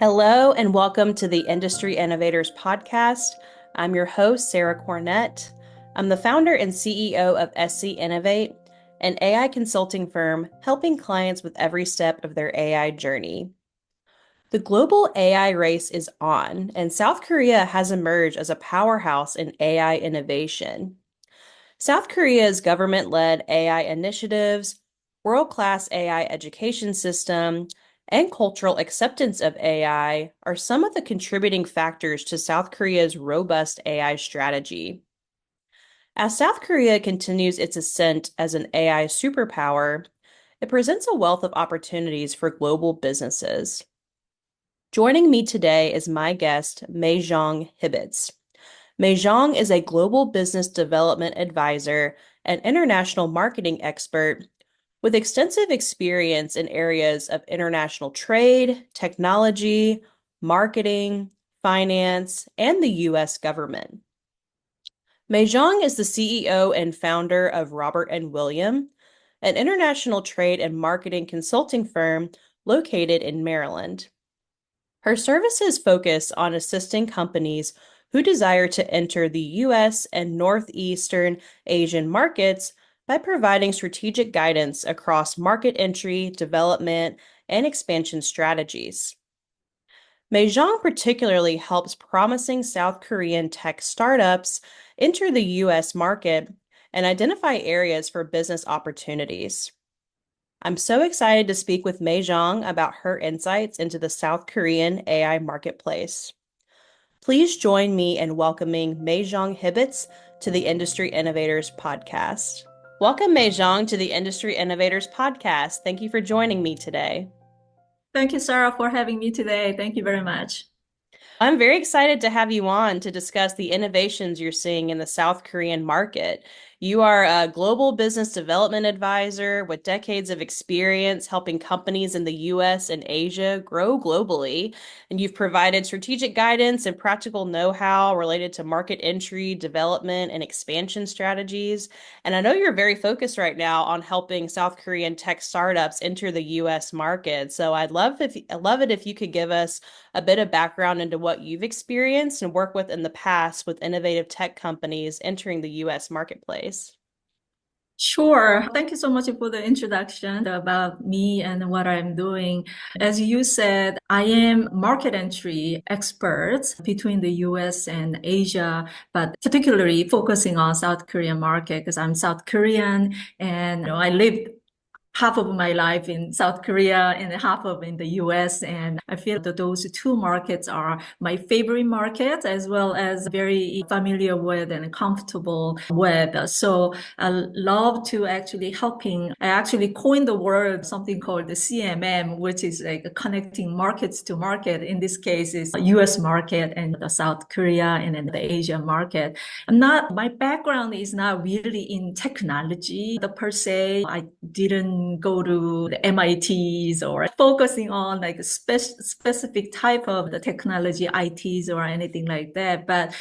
Hello, and welcome to the Industry Innovators Podcast. I'm your host, Sarah Cornett. I'm the founder and CEO of SC Innovate, an AI consulting firm helping clients with every step of their AI journey. The global AI race is on, and South Korea has emerged as a powerhouse in AI innovation. South Korea's government-led AI initiatives, world-class AI education system, and cultural acceptance of AI are some of the contributing factors to South Korea's robust AI strategy. As South Korea continues its ascent as an AI superpower, it presents a wealth of opportunities for global businesses. Joining me today is my guest, Jeong Hibbitts. Jeong is a global business development advisor and international marketing expert with extensive experience in areas of international trade, technology, marketing, finance, and the U.S. government. Jeong is the CEO and founder of Robert and William, an international trade and marketing consulting firm located in Maryland. Her services focus on assisting companies who desire to enter the U.S. and Northeastern Asian markets by providing strategic guidance across market entry, development, and expansion strategies. Jeong particularly helps promising South Korean tech startups enter the U.S. market and identify areas for business opportunities. I'm so excited to speak with Jeong about her insights into the South Korean AI marketplace. Please join me in welcoming Jeong Hibbitts to the Industry Innovators Podcast. Welcome, Jeong, to the Industry Innovators Podcast. Thank you for joining me today. Thank you, Sarah, for having me today. Thank you very much. I'm very excited to have you on to discuss the innovations you're seeing in the South Korean market. You are a global business development advisor with decades of experience helping companies in the US and Asia grow globally. And you've provided strategic guidance and practical know-how related to market entry, development, and expansion strategies. And I know you're very focused right now on helping South Korean tech startups enter the US market. So I'd love it if you could give us a bit of background into what you've experienced and worked with in the past with innovative tech companies entering the US marketplace. Sure. Thank you so much for the introduction about me and what I'm doing. As you said, I am market entry expert between the US and Asia, but particularly focusing on South Korean market because I'm South Korean and I lived half of my life in South Korea and half of in the US. And I feel that those two markets are my favorite markets as well as very familiar with and comfortable with. So I love to actually helping. I actually coined the word something called the CMM, which is like connecting markets to market. In this case is US market and the South Korea and then the Asia market. My background is not really in technology per se. I didn't go to the MITs or focusing on like a specific type of the technology, ITs or anything like that. But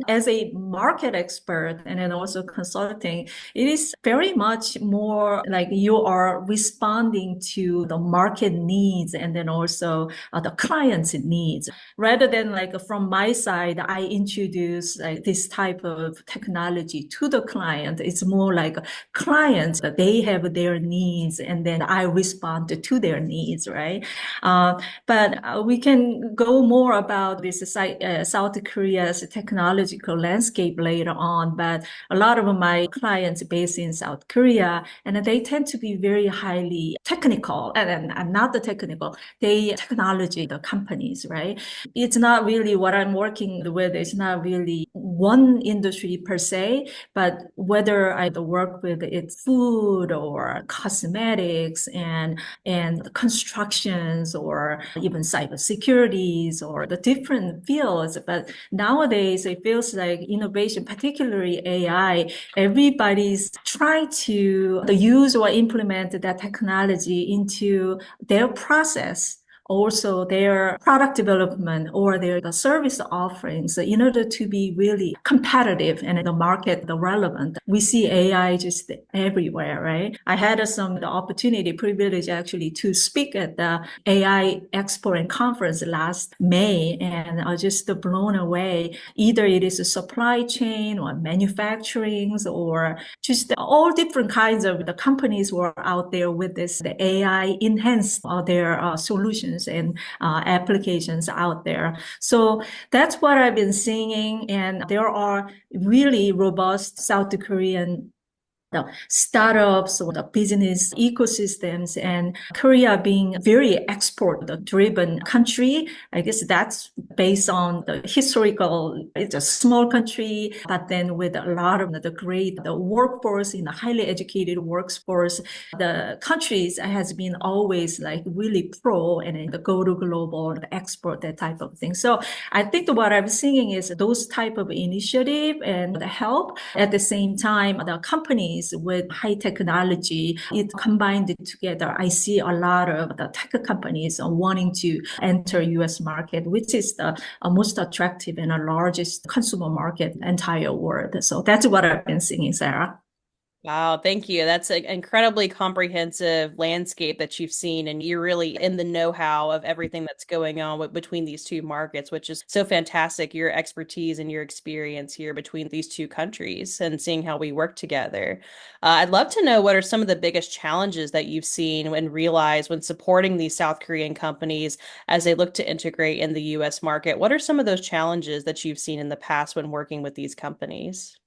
as a market expert and then also consulting, it is very much more like you are responding to the market needs and then also the client's needs. Rather than like from my side, I introduce like this type of technology to the client. It's more like clients, they have their needs and then I respond to their needs, right? But we can go more about this South Korea's technological landscape later on. But a lot of my clients based in South Korea, and they tend to be very highly technical and not the technical, they technology, the companies, right? It's not really what I'm working with. It's not really one industry per se, but whether I work with it's food or cosmetics and constructions or even cybersecurities or the different fields. But nowadays it feels like innovation, particularly AI, everybody's trying to use or implement that technology into their process also their product development or their the service offerings in order to be really competitive and the market the relevant. We see AI just everywhere, right? I had the opportunity, privilege actually to speak at the AI Expo and conference last May, and I was just blown away. Either it is a supply chain or manufacturing or just all different kinds of the companies were out there with the AI enhanced their solutions and applications out there. So that's what I've been seeing. And there are really robust South Korean the startups or the business ecosystems, and Korea being a very export driven country. I guess that's based on the historical, it's a small country, but then with a lot of the great the workforce in a highly educated workforce, the countries has been always like really pro and the go to global export, that type of thing. So I think what I'm seeing is those type of initiative and the help at the same time, the companies with high technology, it combined together. I see a lot of the tech companies wanting to enter US market, which is the most attractive and the largest consumer market in the entire world. So that's what I've been seeing, Sarah. Wow, thank you. That's an incredibly comprehensive landscape that you've seen, and you're really in the know-how of everything that's going on between these two markets, which is so fantastic. Your expertise and your experience here between these two countries and seeing how we work together. I'd love to know what are some of the biggest challenges that you've seen and realized when supporting these South Korean companies as they look to integrate in the US market. What are some of those challenges that you've seen in the past when working with these companies?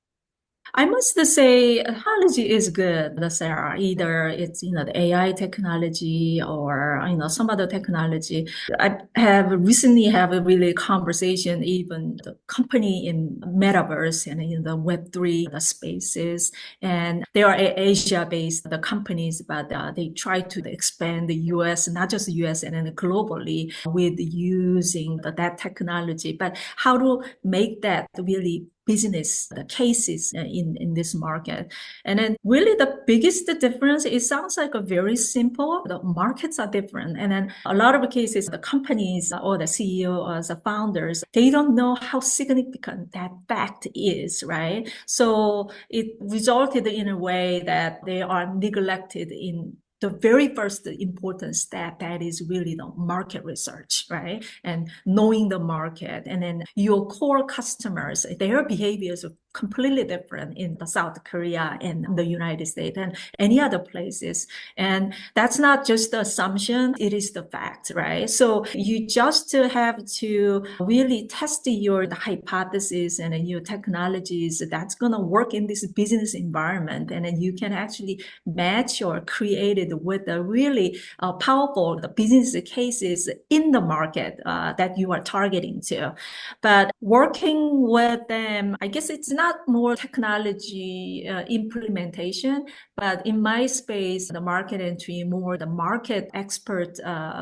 I must say technology is good, Sarah. Either it's, the AI technology or, some other technology. I have recently have a really conversation, even the company in metaverse and in the Web3 the spaces. And they are Asia-based the companies, but they try to expand the US, not just the US and then globally with using that technology. But how to make that really business cases in this market. And then really the biggest difference, it sounds like a very simple, the markets are different. And then a lot of cases, the companies or the CEO or the founders, they don't know how significant that fact is, right? So it resulted in a way that they are neglected in the very first important step, that is really the market research, right? And knowing the market, and then your core customers, their behaviors are completely different in the South Korea and the United States and any other places. And that's not just the assumption, it is the fact, right? So you just have to really test your hypothesis and your technologies that's going to work in this business environment. And then you can actually match or create it with a really powerful business cases in the market that you are targeting to. But working with them, I guess it's not more technology implementation, but in my space, the market entry, more the market expert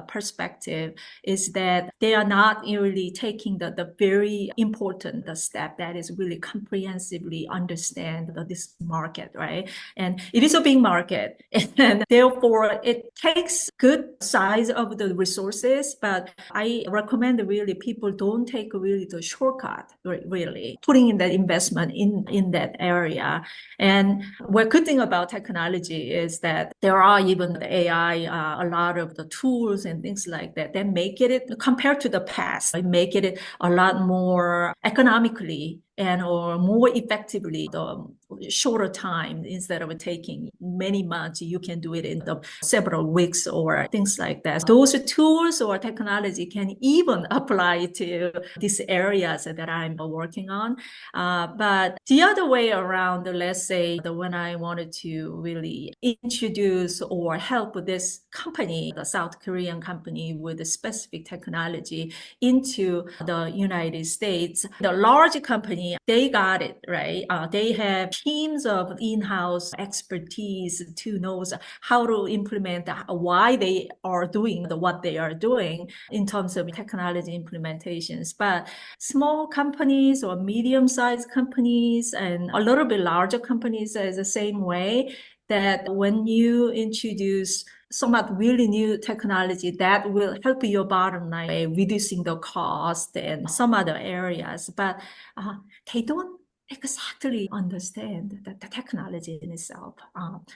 perspective is that they are not really taking the very important step, that is really comprehensively understand this market, right? And it is a big market, and therefore it takes good size of the resources, but I recommend really people don't take really the shortcut, really putting in that investment in that area. And what good thing about technology is that there are even the AI, a lot of the tools and things like that make it, compared to the past, make it a lot more economically and or more effectively the shorter time. Instead of taking many months, you can do it in the several weeks or things like that. Those tools or technology can even apply to these areas that I'm working on. But the other way around, let's say when I wanted to really introduce or help this company, the South Korean company with a specific technology into the United States, the large company, they got it, right? They have teams of in-house expertise to know how to implement why they are doing what they are doing in terms of technology implementations. But small companies or medium-sized companies and a little bit larger companies is the same way. that when you introduce somewhat really new technology that will help your bottom line by reducing the cost and some other areas, but they don't exactly understand the technology in itself.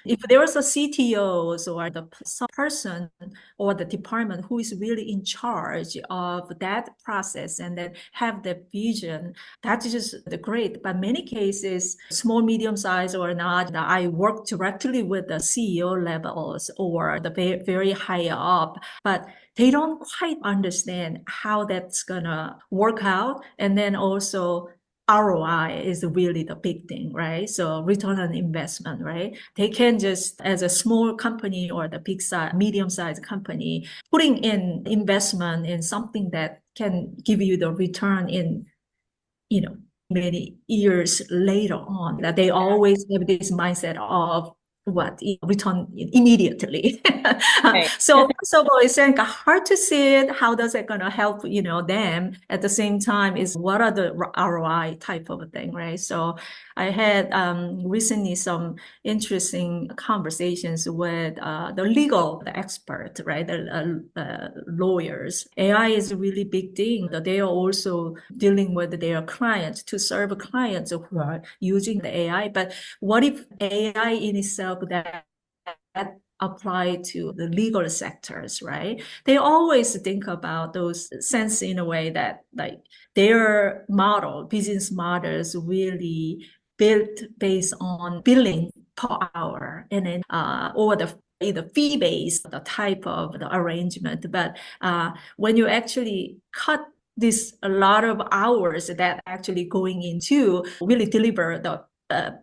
If there is a CTOs or the person or the department who is really in charge of that process and then have the vision, that's just great. But many cases, small, medium size or not, I work directly with the CEO levels or the very high up, but they don't quite understand how that's gonna work out. And then also ROI is really the big thing, right? So return on investment, right? They can just, as a small company or the big size, medium-sized company, putting in investment in something that can give you the return in, many years later on, that they always have this mindset of what return immediately. Right. So first of all, it's like hard to see it. How does it gonna help, them? At the same time, is what are the ROI type of a thing, right? So I had recently some interesting conversations with the legal expert, right? The lawyers. AI is a really big thing. That they are also dealing with their clients to serve clients who are using the AI. But what if AI in itself that apply to the legal sectors, right? They always think about those sense in a way that like their business models really built based on billing per hour and then or the either fee-based the type of the arrangement. But when you actually cut this a lot of hours that actually going into really deliver the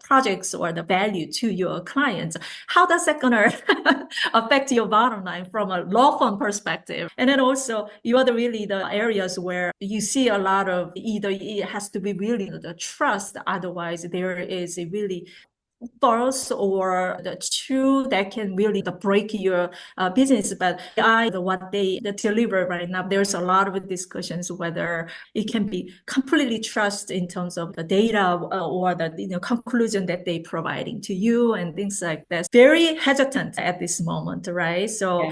projects or the value to your clients, how does that gonna affect your bottom line from a law firm perspective? And then also you are really the areas where you see a lot of either it has to be really the trust, otherwise there is a really false or the true that can really break your business. But what they deliver right now, there's a lot of discussions whether it can be completely trust in terms of the data or the conclusion that they providing to you and things like that. Very hesitant at this moment, right? So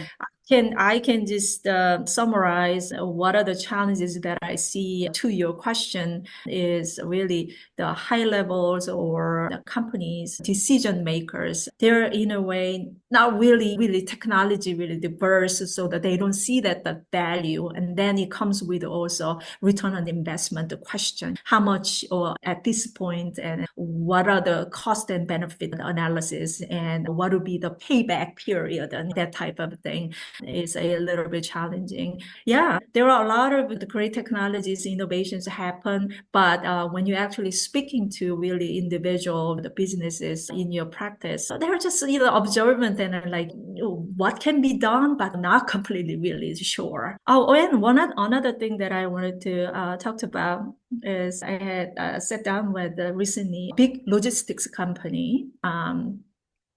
I can just summarize what are the challenges that I see to your question is really the high levels or the companies, decision makers. They're in a way not really technology really diverse, so that they don't see that the value. And then it comes with also return on investment, the question, how much or at this point and what are the cost and benefit analysis and what would be the payback period and that type of thing is a little bit challenging. Yeah, there are a lot of the great technologies, innovations happen, but when you're actually speaking to really individual the businesses in your practice, they're just observant and like what can be done, but not completely really sure. Oh, and another thing that I wanted to talk about is I had sat down with recently a big logistics company.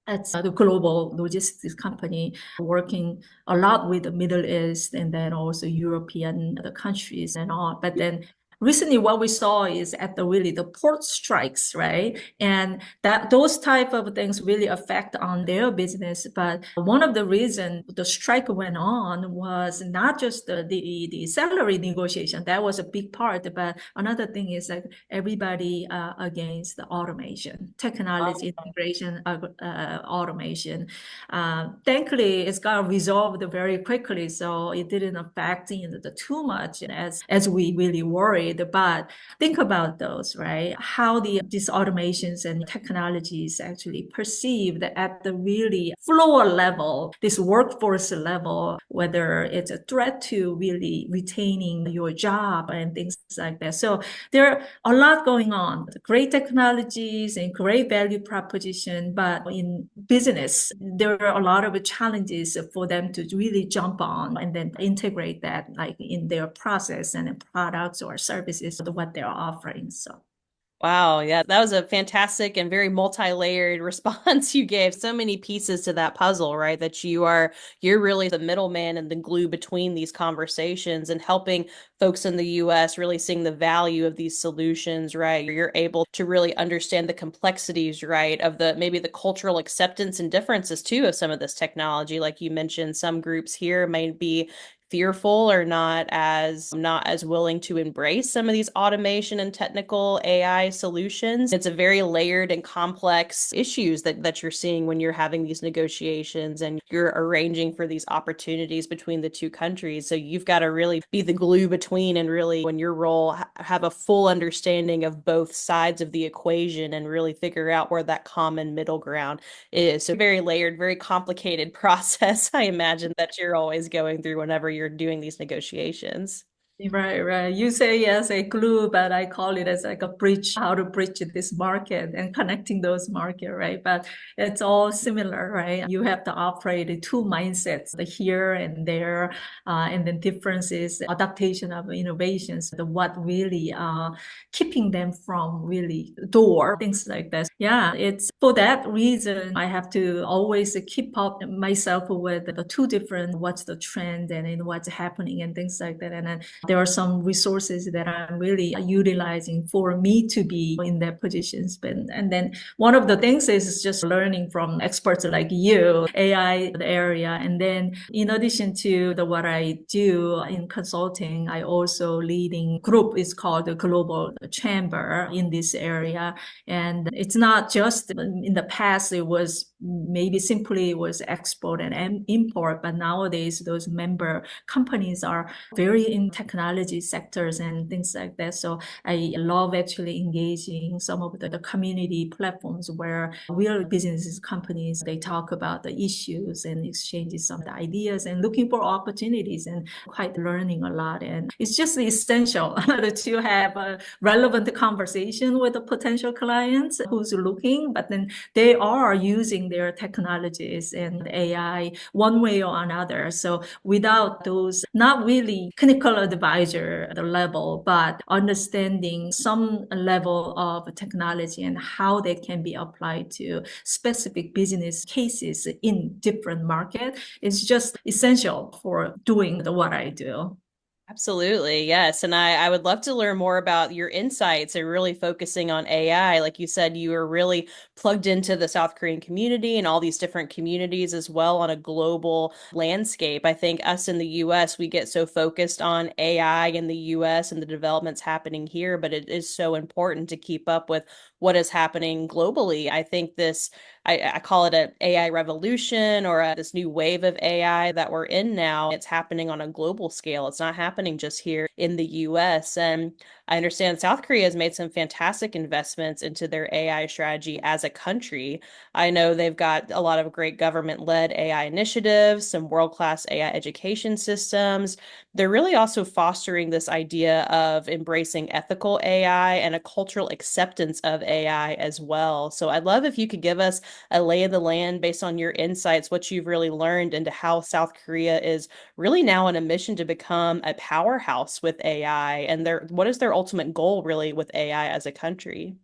It's the global logistics company working a lot with the Middle East and then also European countries and all. But then recently what we saw is at the port strikes, right? And that those type of things really affect on their business. But one of the reasons the strike went on was not just the salary negotiation. That was a big part. But another thing is like everybody against the automation, technology integration, automation. Thankfully, it's got resolved very quickly. So it didn't affect too much as we really worried. But think about those, right? How these automations and technologies actually perceived at the really floor level, this workforce level, whether it's a threat to really retaining your job and things like that. So there are a lot going on, great technologies and great value proposition, but in business, there are a lot of challenges for them to really jump on and then integrate that like in their process and products or services of what they're offering. So Wow, yeah, that was a fantastic and very multi-layered response you gave. So many pieces to that puzzle, right? That you're really the middleman and the glue between these conversations and helping folks in the US really seeing the value of these solutions, right? You're able to really understand the complexities, right, of the maybe the cultural acceptance and differences too of some of this technology. Like you mentioned, some groups here may be fearful or not as willing to embrace some of these automation and technical AI solutions. It's a very layered and complex issues that you're seeing when you're having these negotiations and you're arranging for these opportunities between the two countries. So you've got to really be the glue between and really when your role have a full understanding of both sides of the equation and really figure out where that common middle ground is. So very layered, very complicated process, I imagine, that you're always going through whenever you're doing these negotiations. Right, right. You say yes, a glue, but I call it as like a bridge, how to bridge this market and connecting those market, right? But it's all similar, right? You have to operate the two mindsets, the here and there, and then differences, adaptation of innovations, the what really keeping them from really door, things like that. Yeah, it's for that reason I have to always keep up myself with the two different, what's the trend and then what's happening and things like that. And then there are some resources that I'm really utilizing for me to be in that positions. And then one of the things is just learning from experts like you, AI area. And then in addition to what I do in consulting, I also leading group is called the Global Chamber in this area. And it's not just in the past, it was maybe simply was export and import, but nowadays those member companies are very in technology sectors and things like that. So I love actually engaging some of the community platforms where real businesses, companies, they talk about the issues and exchanges some of the ideas and looking for opportunities and quite learning a lot. And it's just essential to have a relevant conversation with the potential clients who's looking, but then they are using their technologies and AI one way or another. So without those, not really clinical advisor level, but understanding some level of technology and how they can be applied to specific business cases in different market is just essential for doing what I do. Absolutely, yes. And I would love to learn more about your insights and really focusing on AI. Like you said, you are really plugged into the South Korean community and all these different communities as well on a global landscape. I think us in the US, we get so focused on AI in the US and the developments happening here, but it is so important to keep up with what is happening globally. I think I call it an AI revolution or this new wave of AI that we're in now. It's happening on a global scale. It's not happening just here in the US. And I understand South Korea has made some fantastic investments into their AI strategy as a country. I know they've got a lot of great government-led AI initiatives, some world-class AI education systems. They're really also fostering this idea of embracing ethical AI and a cultural acceptance of AI as well. So I'd love if you could give us a lay of the land based on your insights, what you've really learned into how South Korea is really now on a mission to become a powerhouse with AI and what is their ultimate goal really with AI as a country?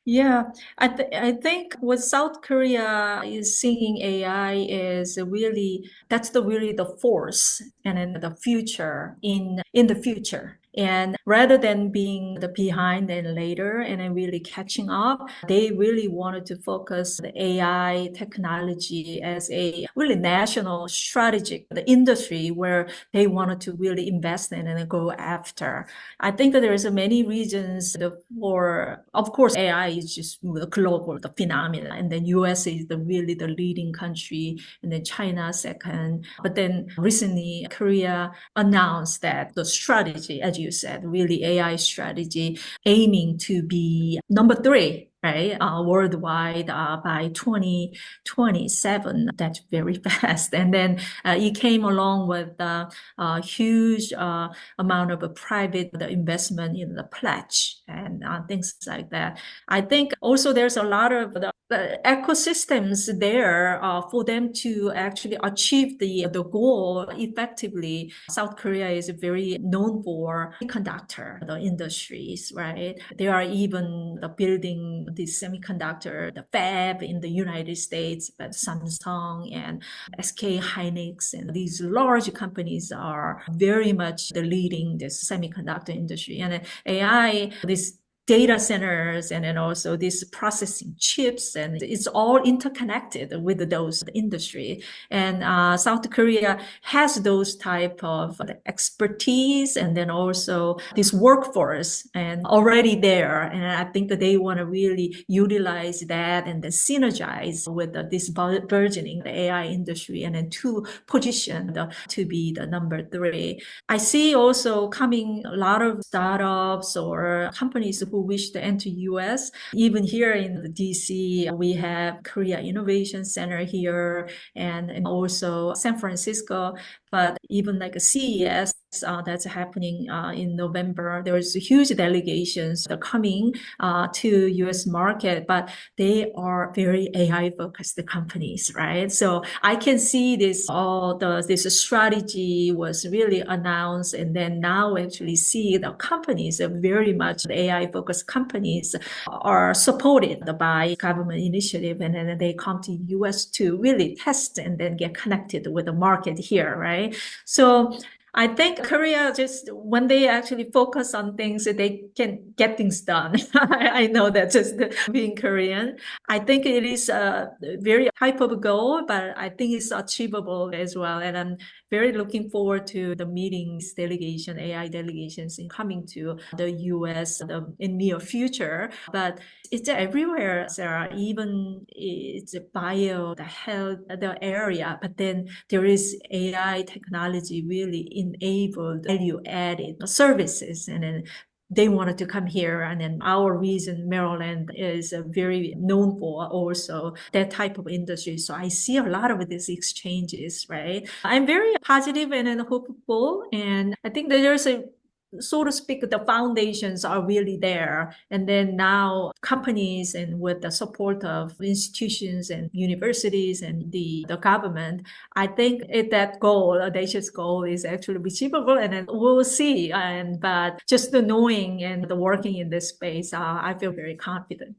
Yeah, I think what South Korea is seeing AI is really that's the really the force and in the future in the future. And rather than being the behind and later and then really catching up, they really wanted to focus the AI technology as a really national strategic the industry where they wanted to really invest in and go after. I think that there is many reasons for, of course, AI is just global, the phenomenon. And then US is really the leading country, and then China second. But then recently, Korea announced that the strategy, as you said, really AI strategy, aiming to be number three. right? Worldwide by 2027. That's very fast. And then it came along with a huge amount of private investment in the pledge and things like that. I think also there's a lot of the ecosystems there for them to actually achieve the goal effectively. South Korea is very known for semiconductor the industries, right? They are even building the semiconductor, the fab in the United States, but Samsung and SK Hynix and these large companies are very much the leading the semiconductor industry. And AI, this data centers and then also these processing chips, and it's all interconnected with those industry. And South Korea has those type of expertise and then also this workforce and already there. And I think that they want to really utilize that and then synergize with this burgeoning the AI industry and then to position to be the number three. I see also coming a lot of startups or companies who wish to enter US. Even here in the DC, we have Korea Innovation Center here and also San Francisco. But even like a CES that's happening in November, there's huge delegations that are coming to US market, but they are very AI focused companies, right? So I can see this this strategy was really announced, and then now actually see the companies are very much AI focused companies are supported by government initiative, and then they come to US to really test and then get connected with the market here, right? So I think Korea just when they actually focus on things, they can get things done. I know that just being Korean. I think it is a very type of goal, but I think it's achievable as well. And I'm very looking forward to the meetings, delegation, AI delegations in coming to the US in near future. But it's everywhere, Sarah. Even it's bio, the health, the area, but then there is AI technology really enabled value added services, and then they wanted to come here. And then our region, Maryland, is very known for also that type of industry. So I see a lot of these exchanges, right? I'm very positive and then hopeful. And I think that there's so to speak, the foundations are really there. And then now companies and with the support of institutions and universities and the government, I think that goal, audacious goal is actually achievable, and then we'll see. But just the knowing and the working in this space, I feel very confident.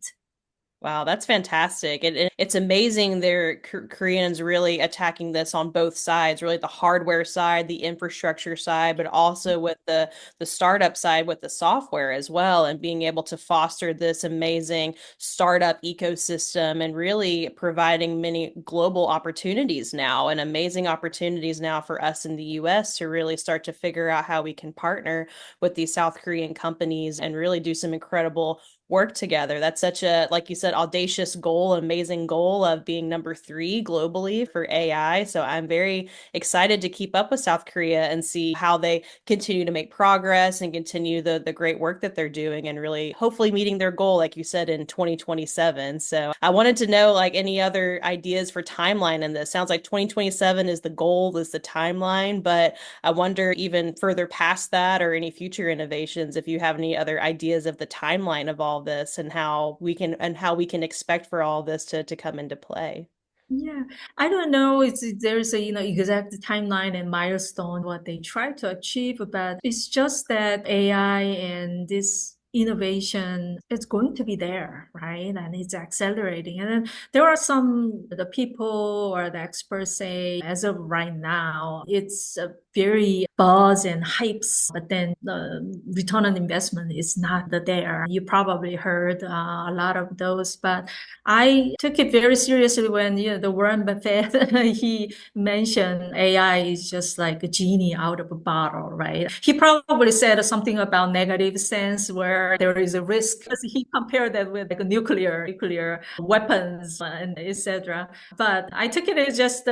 Wow, that's fantastic. It's amazing they're Koreans really attacking this on both sides, really the hardware side, the infrastructure side, but also with the startup side with the software as well, and being able to foster this amazing startup ecosystem and really providing many global opportunities now and amazing opportunities now for us in the US to really start to figure out how we can partner with these South Korean companies and really do some incredible work together. That's such a, like you said, audacious goal, amazing goal of being number three globally for AI. So I'm very excited to keep up with South Korea and see how they continue to make progress and continue the great work that they're doing and really hopefully meeting their goal, like you said, in 2027. So I wanted to know like any other ideas for timeline in this. Sounds like 2027 is the goal, is the timeline, but I wonder even further past that or any future innovations, if you have any other ideas of the timeline of all this and how we can expect for all this to come into play. Yeah, I don't know if there's a exact timeline and milestone what they try to achieve, but it's just that AI and this innovation is going to be there, right? And it's accelerating. And then there are some the people or the experts say as of right now, it's a very buzz and hypes, but then the return on investment is not there. You probably heard a lot of those, but I took it very seriously when the Warren Buffett he mentioned AI is just like a genie out of a bottle, right? He probably said something about negative sense where where there is a risk, because he compared that with like nuclear weapons and etc. But I took it as just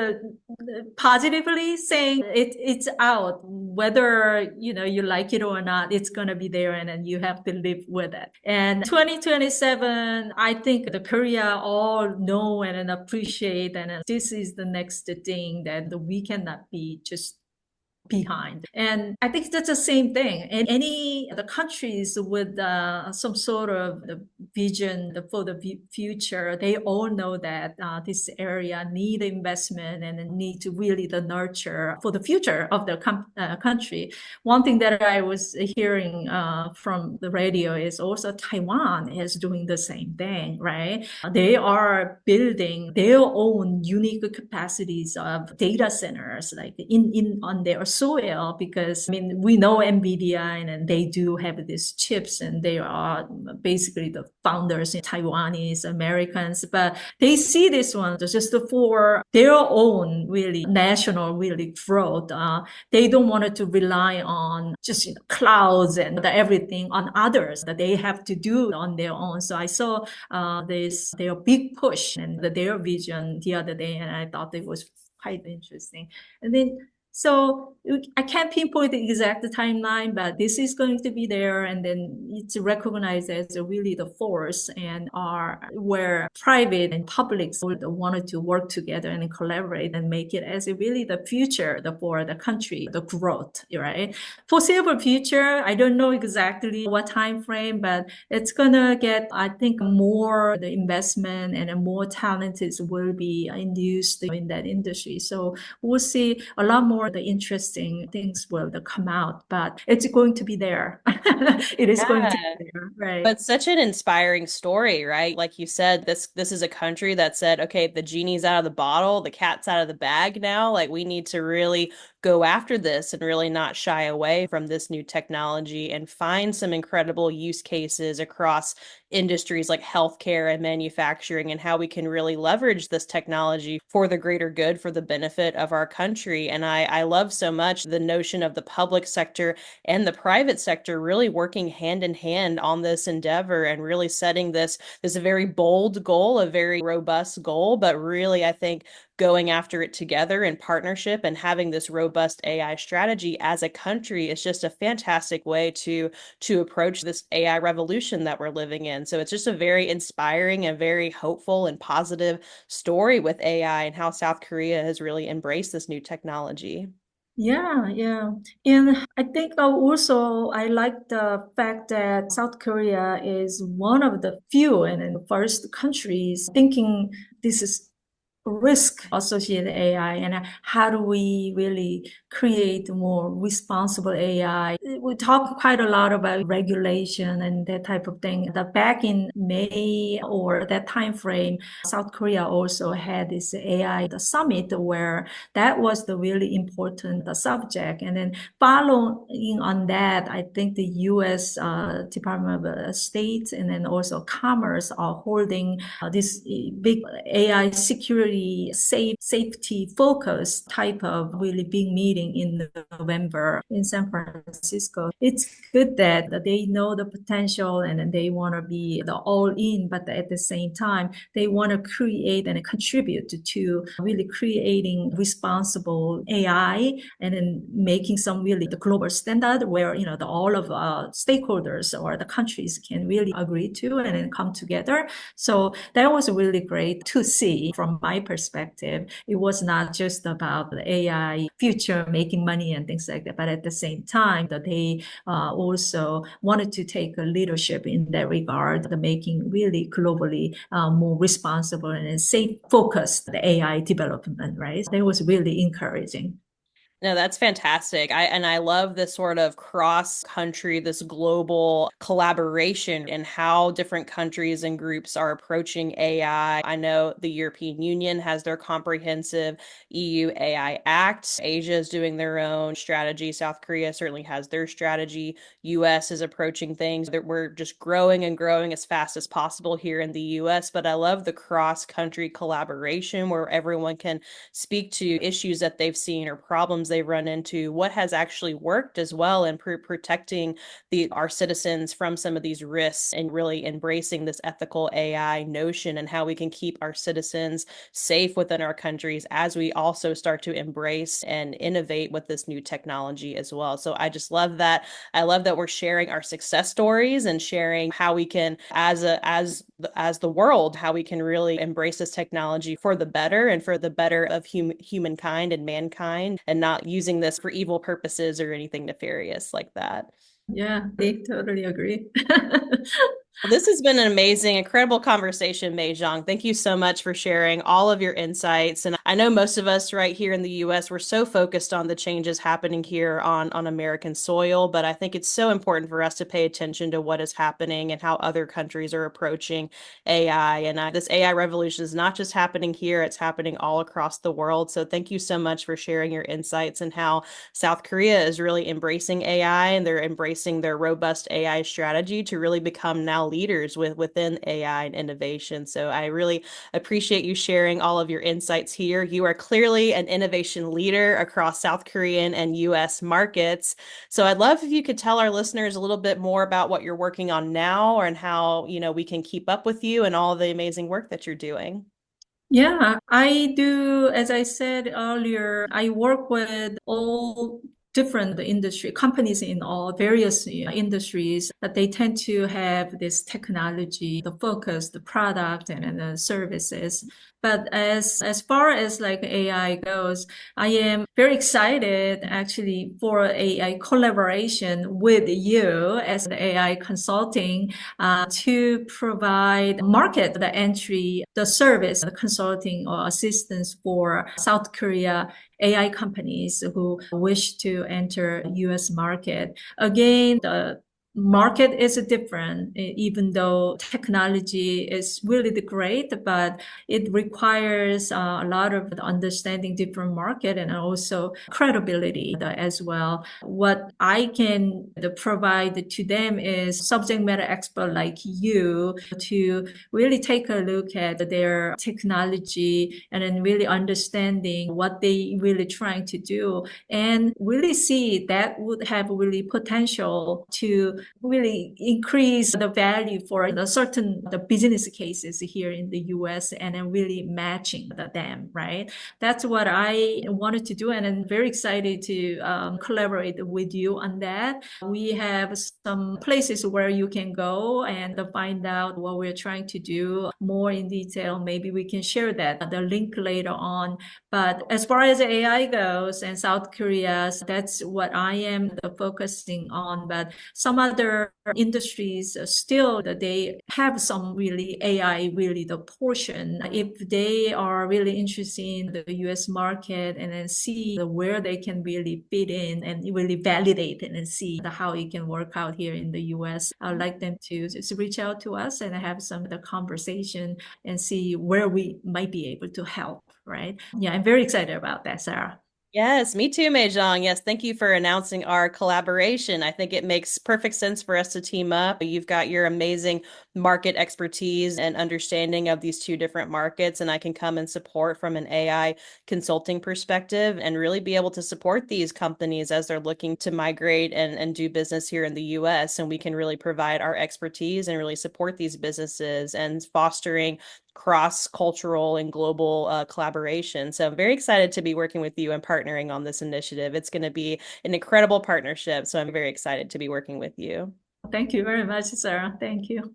positively saying it's out, whether you like it or not, it's going to be there, and then you have to live with it. And 2027, I think the Korea all know and appreciate, and this is the next thing that we cannot be just behind. And I think that's the same thing. And any the countries with some sort of the vision for the future, they all know that this area need investment and need to really the nurture for the future of the country. One thing that I was hearing from the radio is also Taiwan is doing the same thing, right? They are building their own unique capacities of data centers, like in on their soil, because I mean we know NVIDIA and they do have these chips, and they are basically the founders in Taiwanese Americans, but they see this one just for their own really national really growth. They don't want to rely on just clouds and everything on others that they have to do on their own. So I saw their big push and their vision the other day, and I thought it was quite interesting. And then so I can't pinpoint the exact timeline, but this is going to be there, and then it's recognized as really the force, and are where private and public wanted to work together and collaborate and make it as really the future for the country, the growth, right? Foreseeable future, I don't know exactly what time frame, but it's gonna get, I think, more the investment and more talented will be induced in that industry. So we'll see a lot more the interesting things will come out, but it's going to be there. It is going to Yeah. be there, right? But such an inspiring story, right? Like you said, this is a country that said, okay, the genie's out of the bottle, the cat's out of the bag now. Like we need to really go after this and really not shy away from this new technology and find some incredible use cases across industries like healthcare and manufacturing, and how we can really leverage this technology for the greater good, for the benefit of our country. And I love so much the notion of the public sector and the private sector really working hand in hand on this endeavor, and really setting this a very bold goal, a very robust goal, but really I think going after it together in partnership and having this robust AI strategy as a country is just a fantastic way to approach this AI revolution that we're living in. So it's just a very inspiring and very hopeful and positive story with AI and how South Korea has really embraced this new technology. Yeah, yeah. And I think also I like the fact that South Korea is one of the few and the first countries thinking this is risk associated AI, and how do we really create more responsible AI. We talk quite a lot about regulation and that type of thing. That back in May or that time frame, South Korea also had this AI the summit, where that was the really important subject. And then following on that, I think the U.S. Department of State and then also Commerce are holding this big AI security safety focus type of really big meeting in November in San Francisco. It's good that they know the potential and they want to be the all in, but at the same time, they want to create and contribute to really creating responsible AI and then making some really the global standard where, all of stakeholders or the countries can really agree to and then come together. So that was really great to see from my perspective. It was not just about the AI future making money and things like that, but at the same time that they also wanted to take a leadership in that regard, the making really globally more responsible and safe focused the AI development, right? That was really encouraging. No, that's fantastic. I love this sort of cross country, this global collaboration and how different countries and groups are approaching AI. I know the European Union has their comprehensive EU AI Act. Asia is doing their own strategy. South Korea certainly has their strategy. US is approaching things that we're just growing and growing as fast as possible here in the US. But I love the cross country collaboration where everyone can speak to issues that they've seen or problems they've run into, what has actually worked as well in protecting our citizens from some of these risks and really embracing this ethical AI notion and how we can keep our citizens safe within our countries as we also start to embrace and innovate with this new technology as well. So I just love that. I love that we're sharing our success stories and sharing how we can, as the world, how we can really embrace this technology for the better and for the better of humankind and mankind, and not using this for evil purposes or anything nefarious like that. Yeah, I totally agree. Well, this has been an amazing, incredible conversation, Mei Zhang. Thank you so much for sharing all of your insights. And I know most of us right here in the US, we're so focused on the changes happening here on American soil, but I think it's so important for us to pay attention to what is happening and how other countries are approaching AI. And this AI revolution is not just happening here, it's happening all across the world. So thank you so much for sharing your insights and how South Korea is really embracing AI, and they're embracing their robust AI strategy to really become now leaders within AI and innovation. So I really appreciate you sharing all of your insights here. You are clearly an innovation leader across South Korean and US markets. So I'd love if you could tell our listeners a little bit more about what you're working on now and how, we can keep up with you and all the amazing work that you're doing. Yeah, I do. As I said earlier, I work with all different industry companies in all various industries that they tend to have this technology, the focus, the product and the services. But as far as like AI goes, I am very excited actually for a collaboration with you as the AI consulting to provide market the entry, the service, the consulting or assistance for South Korea AI companies who wish to enter US market. Again, the market is different, even though technology is really the great, but it requires a lot of understanding different market and also credibility as well. What I can provide to them is subject matter expert like you to really take a look at their technology and then really understanding what they really trying to do and really see that would have really potential to really increase the value for the certain the business cases here in the US and then really matching them, right? That's what I wanted to do, and I'm very excited to collaborate with you on that. We have some places where you can go and find out what we're trying to do more in detail. Maybe we can share that, the link later on. But as far as AI goes and South Korea, that's what I am focusing on. But some other industries still they have some really AI really the portion. If they are really interested in the US market and then see where they can really fit in and really validate it and see how it can work out here in the US, I'd like them to just reach out to us and have some of the conversation and see where we might be able to help, right? Yeah, I'm very excited about that, Sarah. Yes, me too, Mei Zhang. Yes, thank you for announcing our collaboration. I think it makes perfect sense for us to team up. You've got your amazing market expertise and understanding of these two different markets, and I can come and support from an AI consulting perspective and really be able to support these companies as they're looking to migrate and do business here in the US. And we can really provide our expertise and really support these businesses and fostering cross-cultural and global collaboration. So I'm very excited to be working with you and partnering on this initiative. It's going to be an incredible partnership. So I'm very excited to be working with you. Thank you very much, Sarah. Thank you.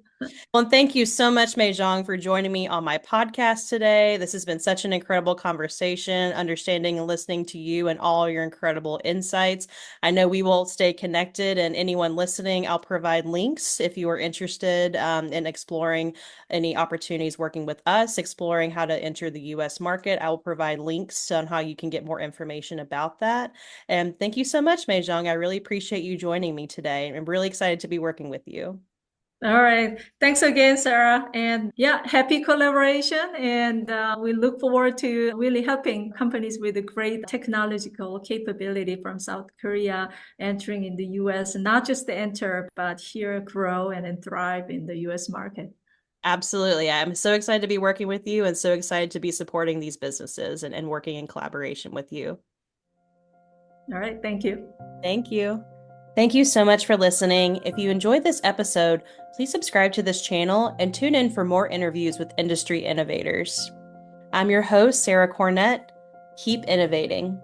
Well, and thank you so much, Mei Zhang, for joining me on my podcast today. This has been such an incredible conversation, understanding and listening to you and all your incredible insights. I know we will stay connected, and anyone listening, I'll provide links if you are interested in exploring any opportunities working with us, exploring how to enter the US market. I will provide links on how you can get more information about that. And thank you so much, Mei Zhang. I really appreciate you joining me today. I'm really excited to be working with you. All right. Thanks again, Sarah. And yeah, happy collaboration. And we look forward to really helping companies with a great technological capability from South Korea entering in the US, not just to enter, but here grow and then thrive in the US market. Absolutely. I'm so excited to be working with you and so excited to be supporting these businesses and working in collaboration with you. All right. Thank you. Thank you. Thank you so much for listening. If you enjoyed this episode, please subscribe to this channel and tune in for more interviews with industry innovators. I'm your host, Sarah Cornett. Keep innovating.